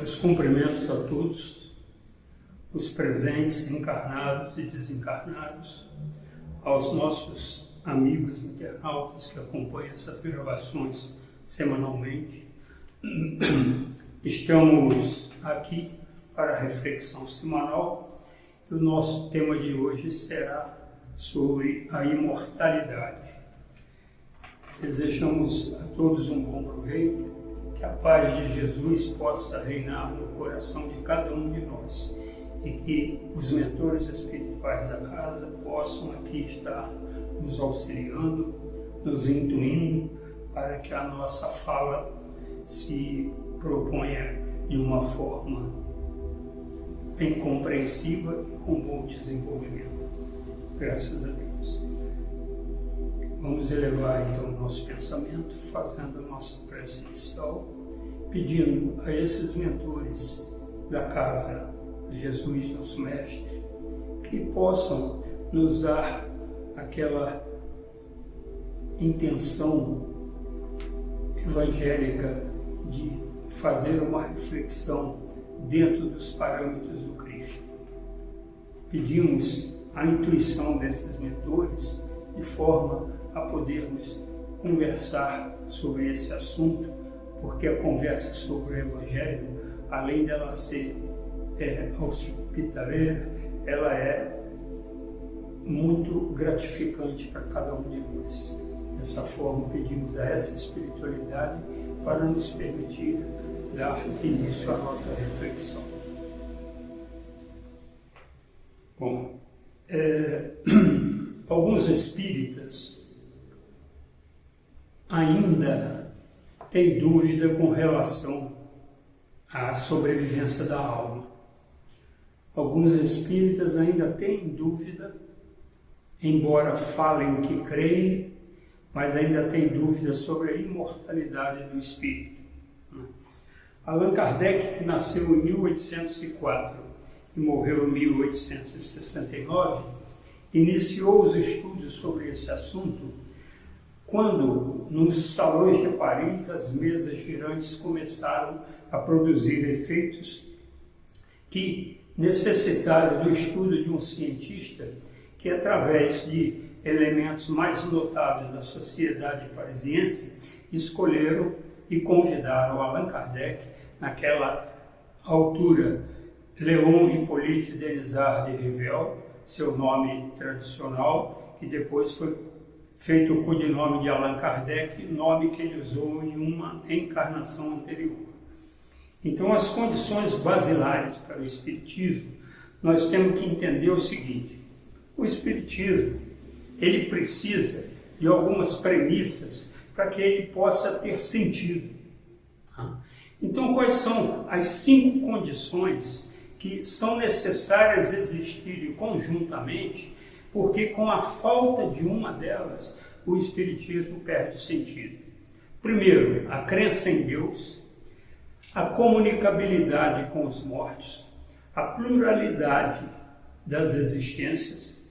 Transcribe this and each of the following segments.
Meus cumprimentos a todos, os presentes, encarnados e desencarnados, aos nossos amigos internautas que acompanham essas gravações semanalmente. Estamos aqui para a reflexão semanal e o nosso tema de hoje será sobre a imortalidade. Desejamos a todos um bom proveito, que a paz de Jesus possa reinar no coração de cada um de nós e que os mentores espirituais da casa possam aqui estar nos auxiliando, nos intuindo para que a nossa fala se proponha de uma forma bem compreensiva e com bom desenvolvimento. Graças a Deus. Vamos elevar então o nosso pensamento, fazendo a nossa prece inicial, pedindo a esses mentores da casa, Jesus, nosso Mestre, que possam nos dar aquela intenção evangélica de fazer uma reflexão dentro dos parâmetros do Cristo. Pedimos a intuição desses mentores de forma a podermos conversar sobre esse assunto, porque a conversa sobre o Evangelho, além dela ser hospitaleira, ela é muito gratificante para cada um de nós. Dessa forma, pedimos a essa espiritualidade para nos permitir dar início à nossa reflexão. Bom, alguns espíritas ainda têm dúvida com relação à sobrevivência da alma. Alguns espíritas ainda têm dúvida, embora falem que creem, mas ainda têm dúvida sobre a imortalidade do espírito. Allan Kardec, que nasceu em 1804 e morreu em 1869, iniciou os estudos sobre esse assunto quando, nos salões de Paris, as mesas girantes começaram a produzir efeitos que necessitaram do estudo de um cientista que, através de elementos mais notáveis da sociedade parisiense, escolheram e convidaram Allan Kardec, naquela altura, Léon Hippolyte Denisard de Rivel, seu nome tradicional, que depois foi feito o codinome de Allan Kardec, nome que ele usou em uma encarnação anterior. Então, as condições basilares para o Espiritismo, nós temos que entender o seguinte: o Espiritismo, ele precisa de algumas premissas para que ele possa ter sentido. Então, quais são as 5 condições que são necessárias existirem conjuntamente, porque com a falta de uma delas, o Espiritismo perde o sentido? Primeiro, a crença em Deus, a comunicabilidade com os mortos, a pluralidade das existências,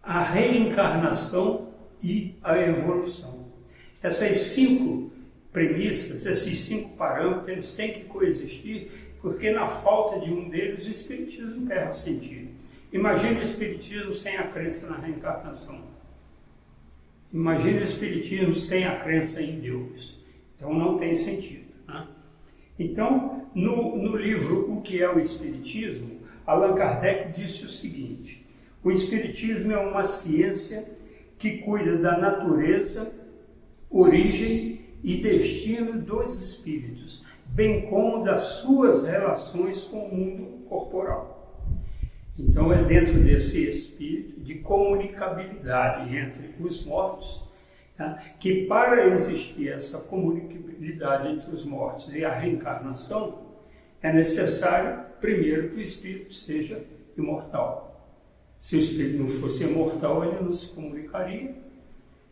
a reencarnação e a evolução. Essas 5 premissas, esses 5 parâmetros, eles têm que coexistir, porque na falta de um deles o Espiritismo perde o sentido. Imagine o Espiritismo sem a crença na reencarnação. Imagine o Espiritismo sem a crença em Deus. Então não tem sentido. Então, no livro O que é o Espiritismo, Allan Kardec disse o seguinte: o Espiritismo é uma ciência que cuida da natureza, origem e destino dos espíritos, bem como das suas relações com o mundo corporal. Então é dentro desse espírito de comunicabilidade entre os mortos, que para existir essa comunicabilidade entre os mortos e a reencarnação, é necessário, primeiro, que o espírito seja imortal. Se o espírito não fosse imortal, ele não se comunicaria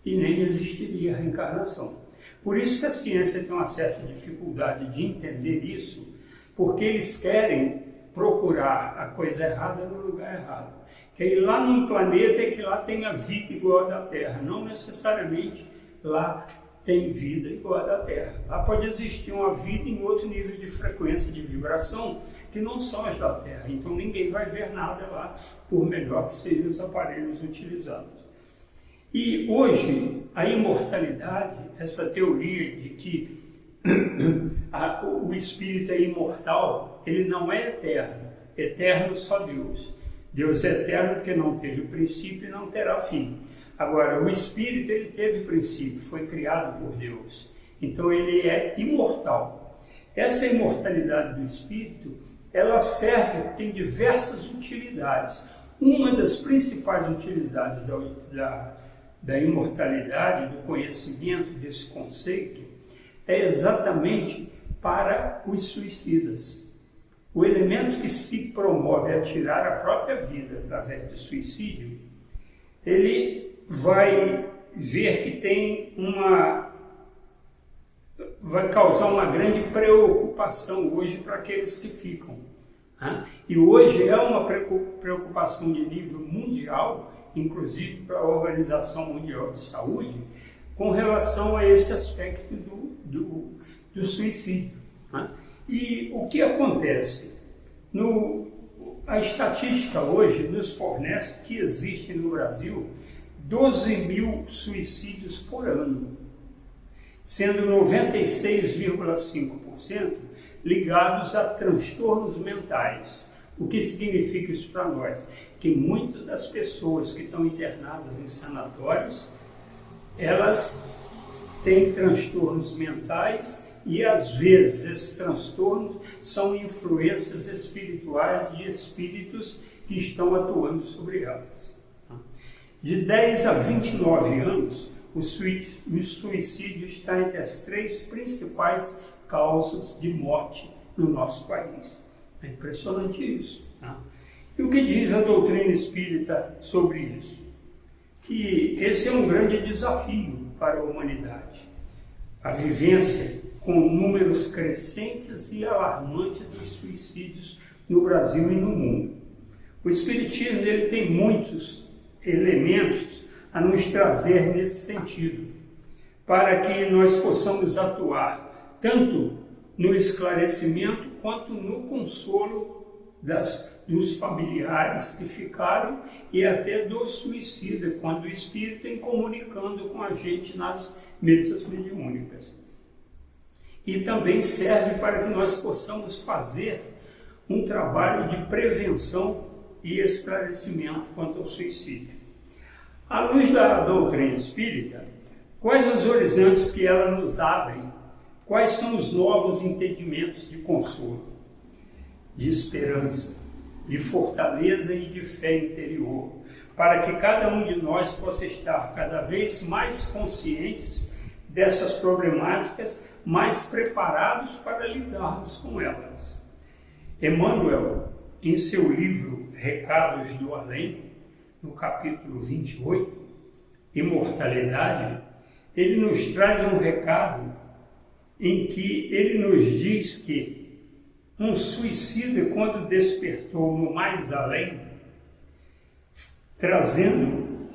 e nem existiria a reencarnação. Por isso que a ciência tem uma certa dificuldade de entender isso, porque eles querem procurar a coisa errada no lugar errado. Que ir lá num planeta que lá tenha vida igual a da Terra, não necessariamente lá tem vida igual a da Terra. Lá pode existir uma vida em outro nível de frequência de vibração que não são as da Terra. Então ninguém vai ver nada lá, por melhor que sejam os aparelhos utilizados. E hoje, a imortalidade, essa teoria de que o espírito é imortal, ele não é eterno. Eterno só Deus. Deus é eterno porque não teve princípio e não terá fim. Agora, o espírito, ele teve princípio, foi criado por Deus. Então, ele é imortal. Essa imortalidade do espírito, ela serve, tem diversas utilidades. Uma das principais utilidades da imortalidade, do conhecimento desse conceito, é exatamente para os suicidas. O elemento que se promove a tirar a própria vida através do suicídio, ele vai ver que vai causar uma grande preocupação hoje para aqueles que ficam. Né? E hoje é uma preocupação de nível mundial, inclusive para a Organização Mundial de Saúde, com relação a esse aspecto do suicídio. Né? E o que acontece? A estatística hoje nos fornece que existe no Brasil 12 mil suicídios por ano, sendo 96,5% ligados a transtornos mentais. O que significa isso para nós? Que muitas das pessoas que estão internadas em sanatórios, elas têm transtornos mentais e, às vezes, esses transtornos são influências espirituais de espíritos que estão atuando sobre elas. De 10 a 29 anos, o suicídio está entre as 3 principais causas de morte no nosso país. É impressionante isso. Tá? E o que diz a doutrina espírita sobre isso? Que esse é um grande desafio para a humanidade. A vivência com números crescentes e alarmantes dos suicídios no Brasil e no mundo. O Espiritismo ele tem muitos elementos a nos trazer nesse sentido, para que nós possamos atuar tanto no esclarecimento quanto no consolo dos familiares que ficaram e até do suicida, quando o espírito está comunicando com a gente nas mesas mediúnicas. E também serve para que nós possamos fazer um trabalho de prevenção e esclarecimento quanto ao suicídio. À luz da doutrina espírita, quais os horizontes que ela nos abre? Quais são os novos entendimentos de consolo, de esperança, de fortaleza e de fé interior, para que cada um de nós possa estar cada vez mais conscientes dessas problemáticas, mais preparados para lidarmos com elas. Emmanuel, em seu livro Recados do Além, no capítulo 28, Imortalidade, ele nos traz um recado em que ele nos diz que um suicida, quando despertou no mais além, trazendo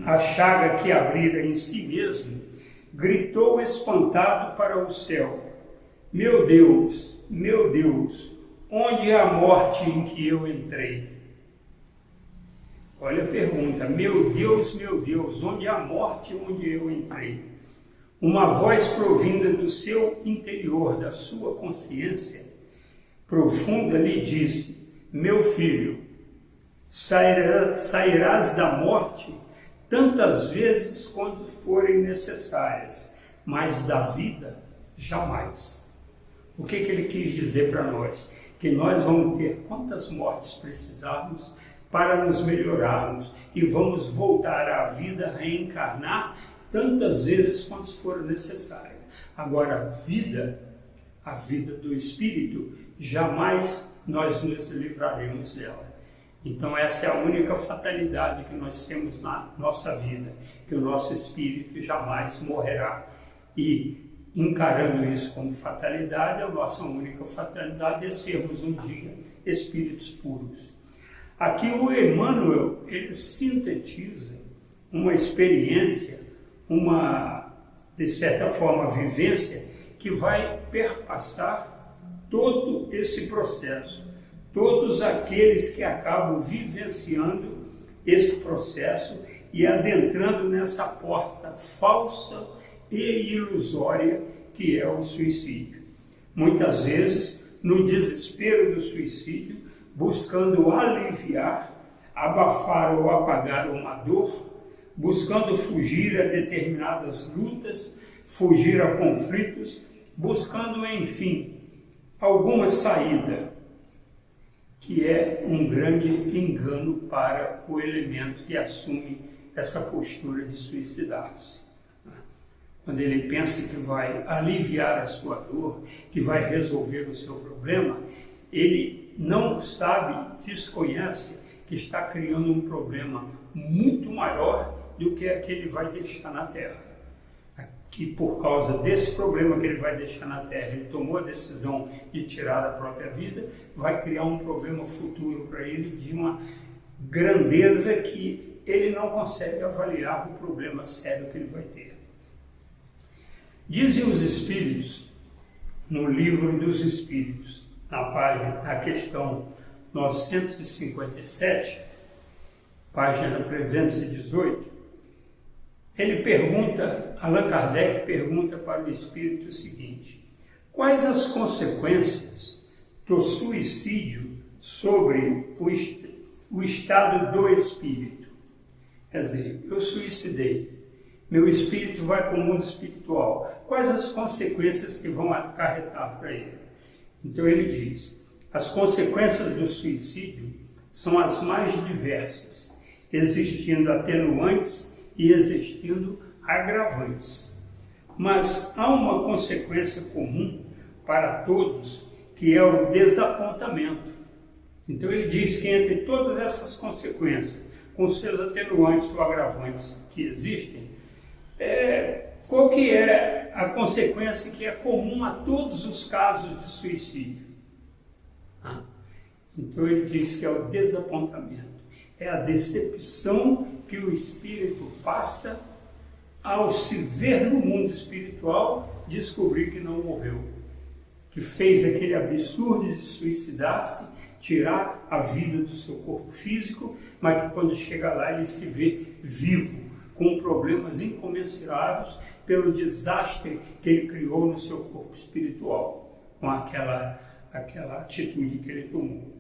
a chaga que abrira em si mesmo, gritou espantado para o céu: meu Deus, onde é a morte em que eu entrei? Olha a pergunta: meu Deus, onde é a morte onde eu entrei? Uma voz provinda do seu interior, da sua consciência profunda, lhe disse: meu filho, sairás da morte tantas vezes quanto forem necessárias, mas da vida jamais. O que ele quis dizer para nós? Que nós vamos ter quantas mortes precisarmos para nos melhorarmos e vamos voltar à vida, reencarnar tantas vezes quantas forem necessárias. Agora, a vida do espírito, jamais nós nos livraremos dela. Então essa é a única fatalidade que nós temos na nossa vida, que o nosso espírito jamais morrerá. E encarando isso como fatalidade, a nossa única fatalidade é sermos um dia espíritos puros. Aqui o Emmanuel, ele sintetiza uma experiência, uma de certa forma, a vivência que vai perpassar todo esse processo. Todos aqueles que acabam vivenciando esse processo e adentrando nessa porta falsa e ilusória que é o suicídio. Muitas vezes, no desespero do suicídio, buscando aliviar, abafar ou apagar uma dor, buscando fugir a determinadas lutas, fugir a conflitos, buscando, enfim, alguma saída, que é um grande engano para o elemento que assume essa postura de suicidar-se. Quando ele pensa que vai aliviar a sua dor, que vai resolver o seu problema, ele não sabe, desconhece que está criando um problema muito maior do que aquele vai deixar na Terra. Que por causa desse problema que ele vai deixar na Terra, ele tomou a decisão de tirar da própria vida, vai criar um problema futuro para ele de uma grandeza que ele não consegue avaliar o problema sério que ele vai ter. Dizem os Espíritos, no Livro dos Espíritos, na questão 957, página 318, Allan Kardec pergunta para o Espírito o seguinte: quais as consequências do suicídio sobre o estado do espírito? Quer dizer, eu suicidei, meu espírito vai para o mundo espiritual. Quais as consequências que vão acarretar para ele? Então ele diz: as consequências do suicídio são as mais diversas, existindo atenuantes e existindo agravantes. Mas há uma consequência comum para todos, que é o desapontamento. Então ele diz que entre todas essas consequências, com seus atenuantes ou agravantes que existem, qual que é a consequência que é comum a todos os casos de suicídio? Então ele diz que é o desapontamento. É a decepção que o espírito passa ao se ver no mundo espiritual, descobrir que não morreu, que fez aquele absurdo de suicidar-se, tirar a vida do seu corpo físico, mas que quando chega lá ele se vê vivo, com problemas incomensuráveis pelo desastre que ele criou no seu corpo espiritual, com aquela atitude que ele tomou.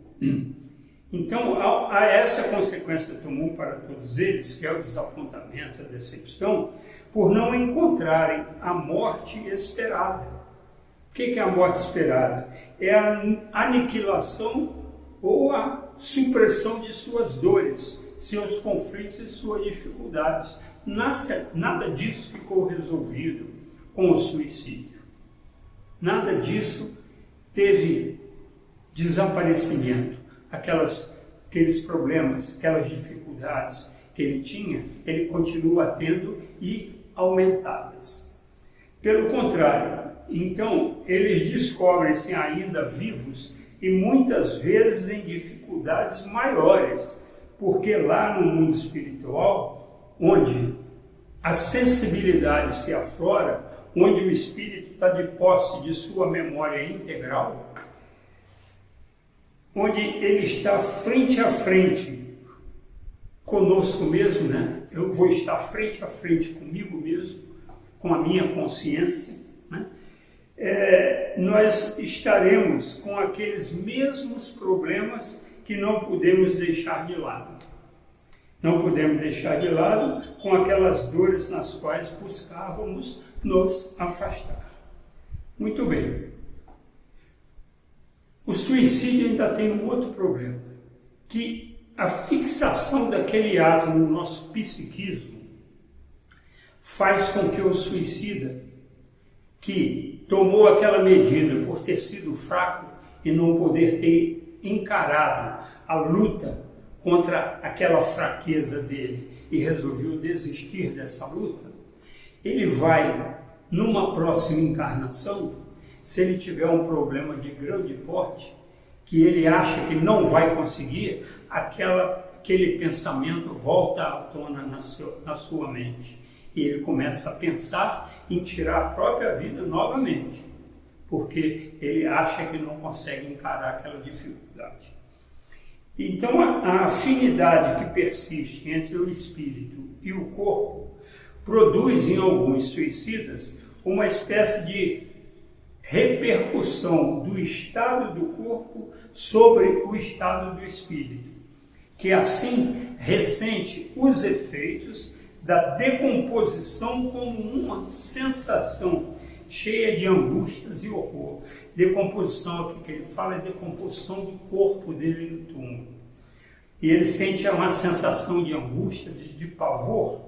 Então, há essa consequência comum para todos eles, que é o desapontamento, a decepção, por não encontrarem a morte esperada. O que é a morte esperada? É a aniquilação ou a supressão de suas dores, seus conflitos e suas dificuldades. Nada disso ficou resolvido com o suicídio. Nada disso teve desaparecimento. Aqueles problemas, aquelas dificuldades que ele tinha, ele continua tendo e aumentadas. Pelo contrário, então, eles descobrem-se ainda vivos e muitas vezes em dificuldades maiores, porque lá no mundo espiritual, onde a sensibilidade se aflora, onde o espírito está de posse de sua memória integral, onde ele está frente a frente conosco mesmo, né? Eu vou estar frente a frente comigo mesmo, com a minha consciência, né? Nós estaremos com aqueles mesmos problemas que não podemos deixar de lado. Não podemos deixar de lado com aquelas dores nas quais buscávamos nos afastar. Muito bem. O suicídio ainda tem um outro problema, que a fixação daquele ato no nosso psiquismo faz com que o suicida, que tomou aquela medida por ter sido fraco e não poder ter encarado a luta contra aquela fraqueza dele e resolveu desistir dessa luta, ele vai, numa próxima encarnação, se ele tiver um problema de grande porte, que ele acha que não vai conseguir, aquele pensamento volta à tona na sua mente. E ele começa a pensar em tirar a própria vida novamente, porque ele acha que não consegue encarar aquela dificuldade. Então, a afinidade que persiste entre o espírito e o corpo produz em alguns suicidas uma espécie de repercussão do estado do corpo sobre o estado do espírito, que assim ressente os efeitos da decomposição como uma sensação cheia de angústias e horror. Decomposição aqui que ele fala é decomposição do corpo dele no túmulo. E ele sente uma sensação de angústia, de pavor.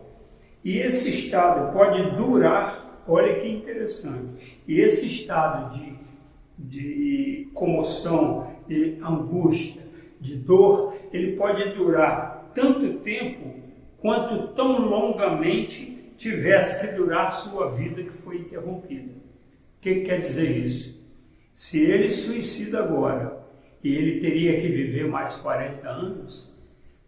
E esse estado pode durar, olha que interessante, e esse estado de comoção, de angústia, de dor, ele pode durar tanto tempo quanto tão longamente tivesse que durar sua vida que foi interrompida. O que quer dizer isso? Se ele suicida agora e ele teria que viver mais 40 anos,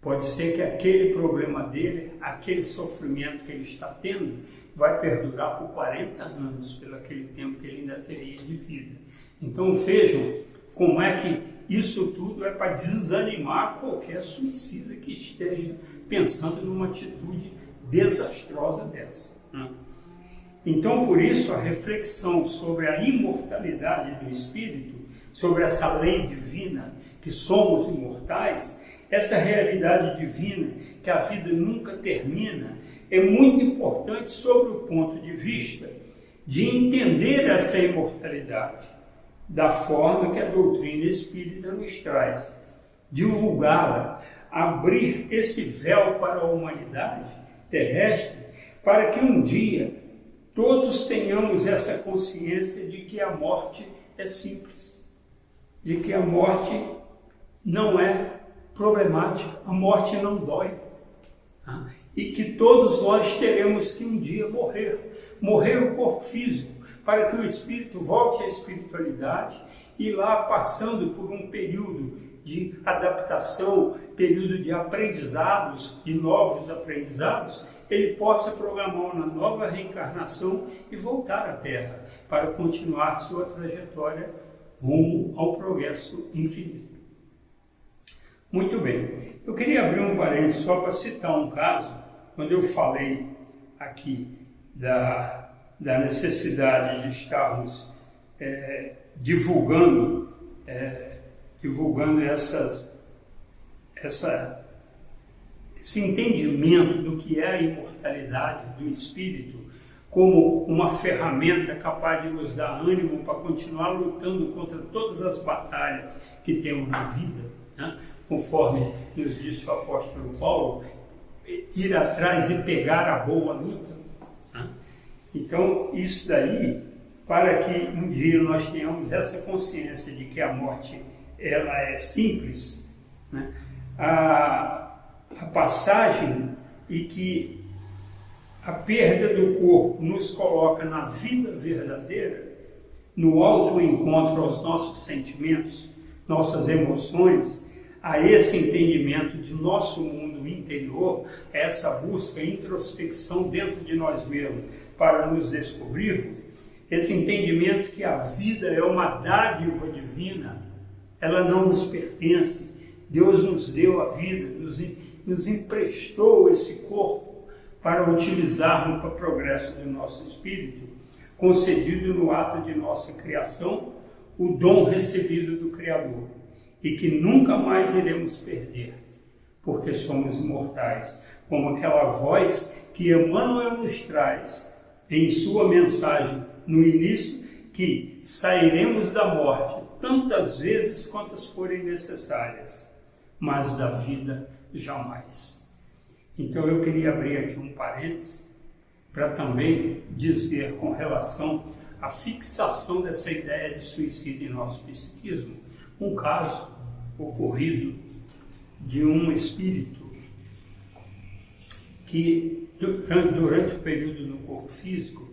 pode ser que aquele problema dele, aquele sofrimento que ele está tendo, vai perdurar por 40 anos, pelo aquele tempo que ele ainda teria de vida. Então vejam como é que isso tudo é para desanimar qualquer suicida que esteja pensando numa atitude desastrosa dessa. Então, por isso, a reflexão sobre a imortalidade do espírito, sobre essa lei divina, que somos imortais, essa realidade divina, que a vida nunca termina, é muito importante sobre o ponto de vista de entender essa imortalidade da forma que a doutrina espírita nos traz, divulgá-la, abrir esse véu para a humanidade terrestre, para que um dia todos tenhamos essa consciência de que a morte é simples, de que a morte não é problemática, a morte não dói, e que todos nós teremos que um dia morrer o corpo físico, para que o espírito volte à espiritualidade e lá passando por um período de adaptação, período de aprendizados e novos aprendizados, ele possa programar uma nova reencarnação e voltar à Terra para continuar sua trajetória rumo ao progresso infinito. Muito bem, eu queria abrir um parênteses só para citar um caso, quando eu falei aqui da necessidade de estarmos divulgando esse entendimento do que é a imortalidade do espírito como uma ferramenta capaz de nos dar ânimo para continuar lutando contra todas as batalhas que temos na vida, né? Conforme nos disse o apóstolo Paulo, ir atrás e pegar a boa luta, né? Então, isso daí, para que um dia nós tenhamos essa consciência de que a morte ela é simples, né? A passagem e que a perda do corpo nos coloca na vida verdadeira, no autoencontro aos nossos sentimentos, nossas emoções, a esse entendimento de nosso mundo interior, essa busca, introspecção dentro de nós mesmos para nos descobrirmos, esse entendimento que a vida é uma dádiva divina, ela não nos pertence, Deus nos deu a vida, nos emprestou esse corpo para utilizarmos para o progresso do nosso espírito, concedido no ato de nossa criação, o dom recebido do Criador, e que nunca mais iremos perder, porque somos imortais, como aquela voz que Emmanuel nos traz em sua mensagem no início, que sairemos da morte tantas vezes quantas forem necessárias, mas da vida jamais. Então eu queria abrir aqui um parênteses para também dizer com relação à fixação dessa ideia de suicídio em nosso psiquismo, um caso ocorrido de um espírito que durante o período no corpo físico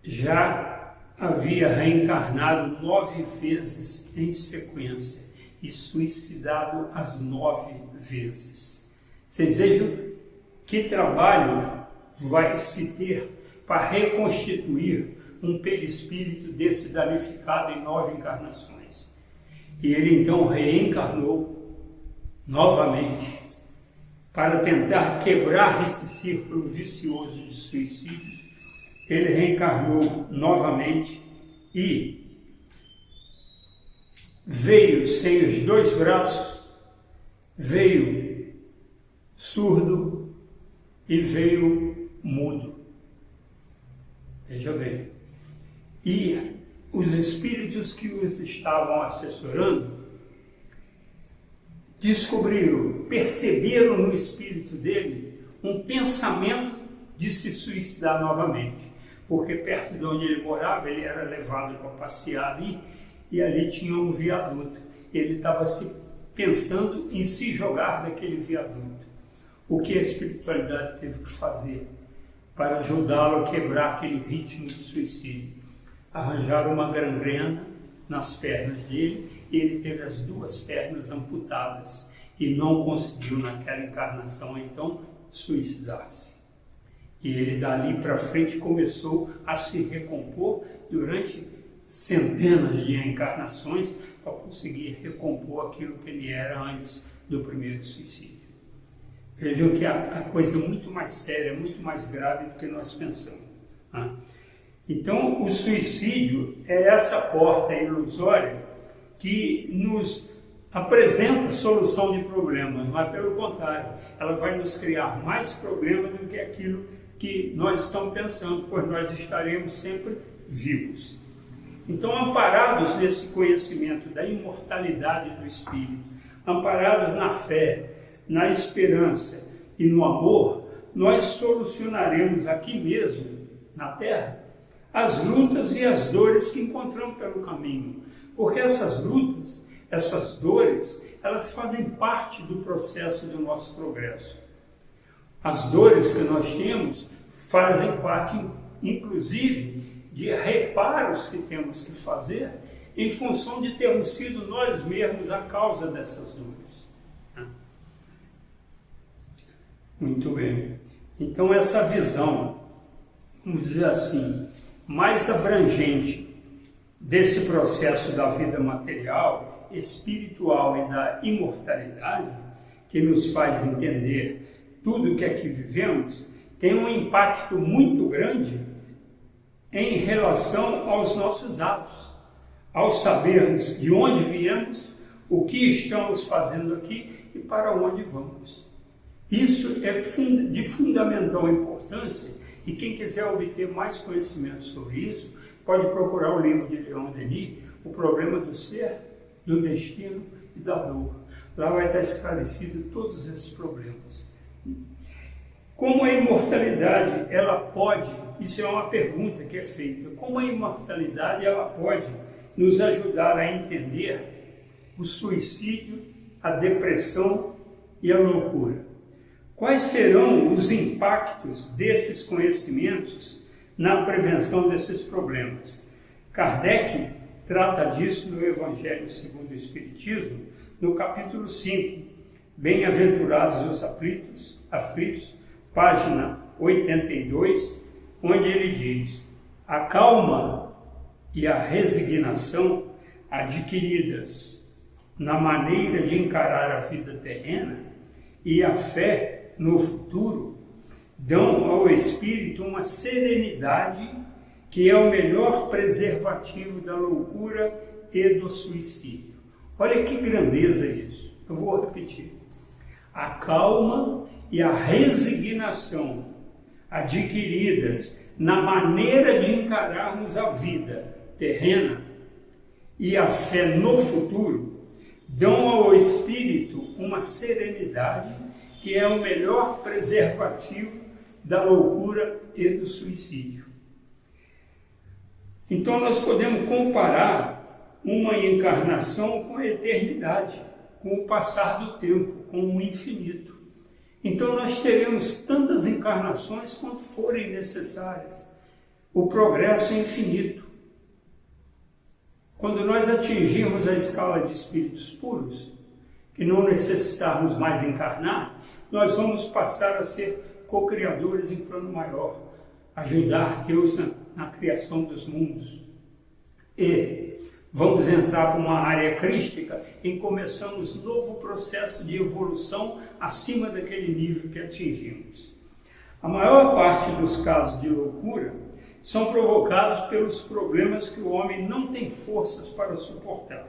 já havia reencarnado 9 vezes em sequência e suicidado as 9 vezes. Vocês vejam que trabalho vai se ter para reconstituir um perispírito desse danificado em 9 encarnações. E ele então reencarnou novamente para tentar quebrar esse círculo vicioso de suicídios. Ele reencarnou novamente e veio sem os 2 braços, veio surdo e veio mudo. Veja bem. E os espíritos que os estavam assessorando descobriram, perceberam no espírito dele um pensamento de se suicidar novamente. Porque perto de onde ele morava, ele era levado para passear ali, e ali tinha um viaduto. Ele estava pensando em se jogar daquele viaduto. O que a espiritualidade teve que fazer para ajudá-lo a quebrar aquele ritmo de suicídio? Arranjaram uma gangrena nas pernas dele, e ele teve as 2 pernas amputadas e não conseguiu naquela encarnação então suicidar-se. E ele dali para frente começou a se recompor durante centenas de encarnações para conseguir recompor aquilo que ele era antes do primeiro suicídio. Vejam que a coisa é muito mais séria, muito mais grave do que nós pensamos. Né? Então, o suicídio é essa porta ilusória que nos apresenta solução de problemas, mas pelo contrário, ela vai nos criar mais problemas do que aquilo que nós estamos pensando, pois nós estaremos sempre vivos. Então, amparados nesse conhecimento da imortalidade do Espírito, amparados na fé, na esperança e no amor, nós solucionaremos aqui mesmo, na Terra, as lutas e as dores que encontramos pelo caminho. Porque essas lutas, essas dores, elas fazem parte do processo do nosso progresso. As dores que nós temos fazem parte, inclusive, de reparos que temos que fazer em função de termos sido nós mesmos a causa dessas dores. Muito bem. Então, essa visão, vamos dizer assim, mais abrangente desse processo da vida material, espiritual e da imortalidade, que nos faz entender tudo o que aqui vivemos, tem um impacto muito grande em relação aos nossos atos, ao sabermos de onde viemos, o que estamos fazendo aqui e para onde vamos. Isso é de fundamental importância, e quem quiser obter mais conhecimento sobre isso, pode procurar o livro de Leon Denis, O Problema do Ser, do Destino e da Dor. Lá vai estar esclarecido todos esses problemas. Como a imortalidade, ela pode, isso é uma pergunta que é feita, como a imortalidade, ela pode nos ajudar a entender o suicídio, a depressão e a loucura? Quais serão os impactos desses conhecimentos na prevenção desses problemas? Kardec trata disso no Evangelho segundo o Espiritismo, no capítulo 5, Bem-aventurados os aflitos, página 82, onde ele diz: a calma e a resignação adquiridas na maneira de encarar a vida terrena e a fé no futuro dão ao espírito uma serenidade que é o melhor preservativo da loucura e do suicídio. Olha que grandeza isso. Eu vou repetir. A calma e a resignação adquiridas na maneira de encararmos a vida terrena e a fé no futuro dão ao espírito uma serenidade que é o melhor preservativo da loucura e do suicídio. Então nós podemos comparar uma encarnação com a eternidade, com o passar do tempo, com o infinito. Então nós teremos tantas encarnações quanto forem necessárias. O progresso é infinito. Quando nós atingirmos a escala de espíritos puros, que não necessitarmos mais encarnar, nós vamos passar a ser co-criadores em plano maior, ajudar Deus na criação dos mundos. E vamos entrar para uma área crística em começamos novo processo de evolução acima daquele nível que atingimos. A maior parte dos casos de loucura são provocados pelos problemas que o homem não tem forças para suportar.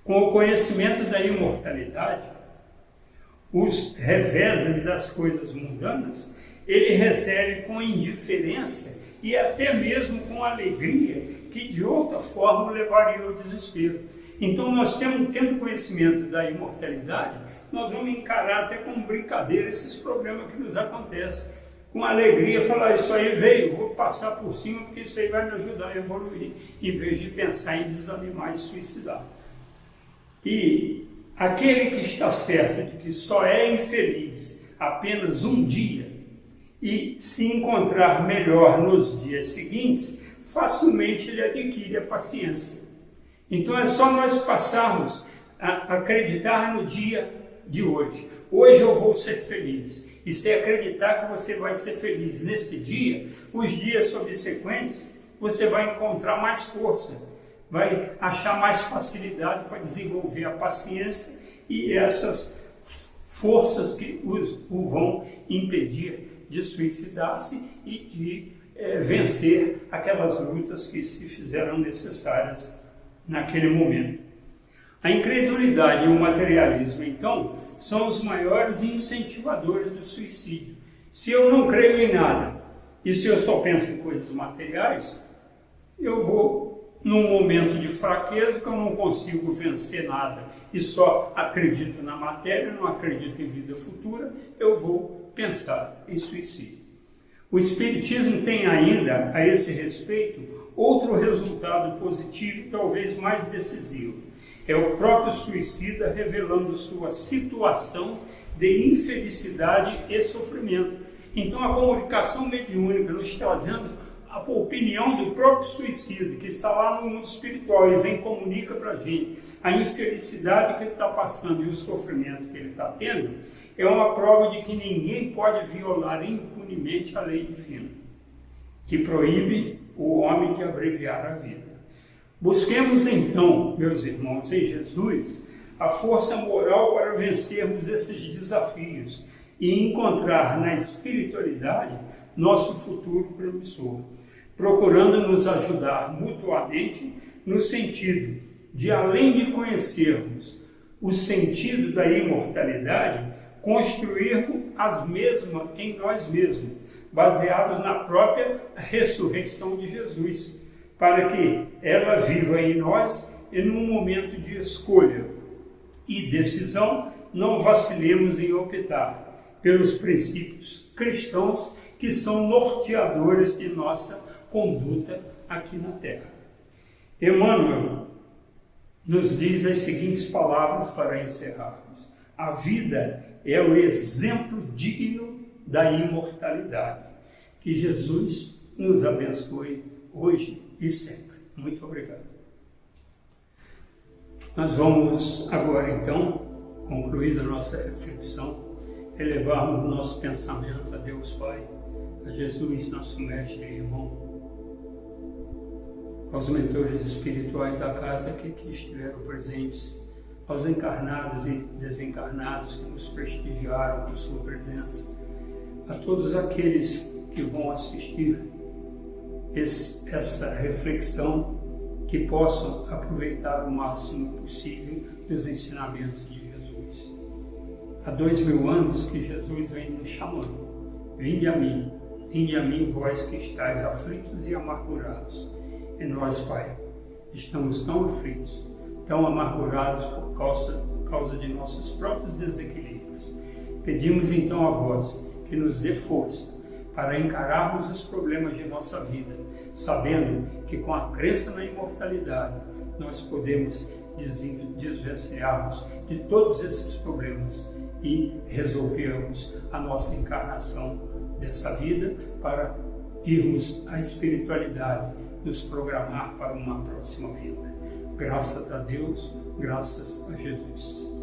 Com o conhecimento da imortalidade, os reveses das coisas mundanas, ele recebe com indiferença e até mesmo com alegria, que de outra forma o levaria ao desespero. Então nós tendo conhecimento da imortalidade, nós vamos encarar até como brincadeira esses problemas que nos acontecem. Com alegria, falar, isso aí veio, vou passar por cima porque isso aí vai me ajudar a evoluir, em vez de pensar em desanimar e suicidar. E aquele que está certo de que só é infeliz apenas um dia e se encontrar melhor nos dias seguintes, facilmente ele adquire a paciência. Então é só nós passarmos a acreditar no dia de hoje. Hoje eu vou ser feliz. E se acreditar que você vai ser feliz nesse dia, os dias subsequentes, você vai encontrar mais força, vai achar mais facilidade para desenvolver a paciência e essas forças que o vão impedir de suicidar-se e de vencer aquelas lutas que se fizeram necessárias naquele momento. A incredulidade e o materialismo, então, são os maiores incentivadores do suicídio. Se eu não creio em nada e se eu só penso em coisas materiais, eu vou, num momento de fraqueza, que eu não consigo vencer nada e só acredito na matéria, não acredito em vida futura, eu vou pensar em suicídio. O Espiritismo tem ainda, a esse respeito, outro resultado positivo e talvez mais decisivo. É o próprio suicida revelando sua situação de infelicidade e sofrimento. Então a comunicação mediúnica nos trazendo a opinião do próprio suicida, que está lá no mundo espiritual e vem e comunica para a gente a infelicidade que ele está passando e o sofrimento que ele está tendo, é uma prova de que ninguém pode violar impunemente a lei divina, que proíbe o homem de abreviar a vida. Busquemos então, meus irmãos, em Jesus, a força moral para vencermos esses desafios e encontrar na espiritualidade nosso futuro promissor, procurando nos ajudar mutuamente no sentido de, além de conhecermos o sentido da imortalidade, construirmos as mesmas em nós mesmos, baseados na própria ressurreição de Jesus, para que ela viva em nós e num momento de escolha e decisão não vacilemos em optar pelos princípios cristãos que são norteadores de nossa conduta aqui na Terra. Emmanuel nos diz as seguintes palavras para encerrarmos: a vida é o exemplo digno da imortalidade. Que Jesus nos abençoe hoje e sempre. Muito obrigado. Nós vamos agora, então, concluída a nossa reflexão, elevarmos o nosso pensamento a Deus Pai, a Jesus, nosso mestre e irmão, aos mentores espirituais da casa que aqui estiveram presentes, aos encarnados e desencarnados que nos prestigiaram com sua presença, a todos aqueles que vão assistir essa reflexão, que possam aproveitar o máximo possível dos ensinamentos de Jesus. Há 2000 anos que Jesus vem nos chamando: vinde a mim, vós que estáis aflitos e amargurados. E nós, Pai, estamos tão aflitos, tão amargurados por causa de nossos próprios desequilíbrios. Pedimos então a vós que nos dê força para encararmos os problemas de nossa vida, sabendo que com a crença na imortalidade nós podemos desvencilhar-nos de todos esses problemas e resolvermos a nossa encarnação dessa vida para irmos à espiritualidade, nos programar para uma próxima vida. Graças a Deus, graças a Jesus.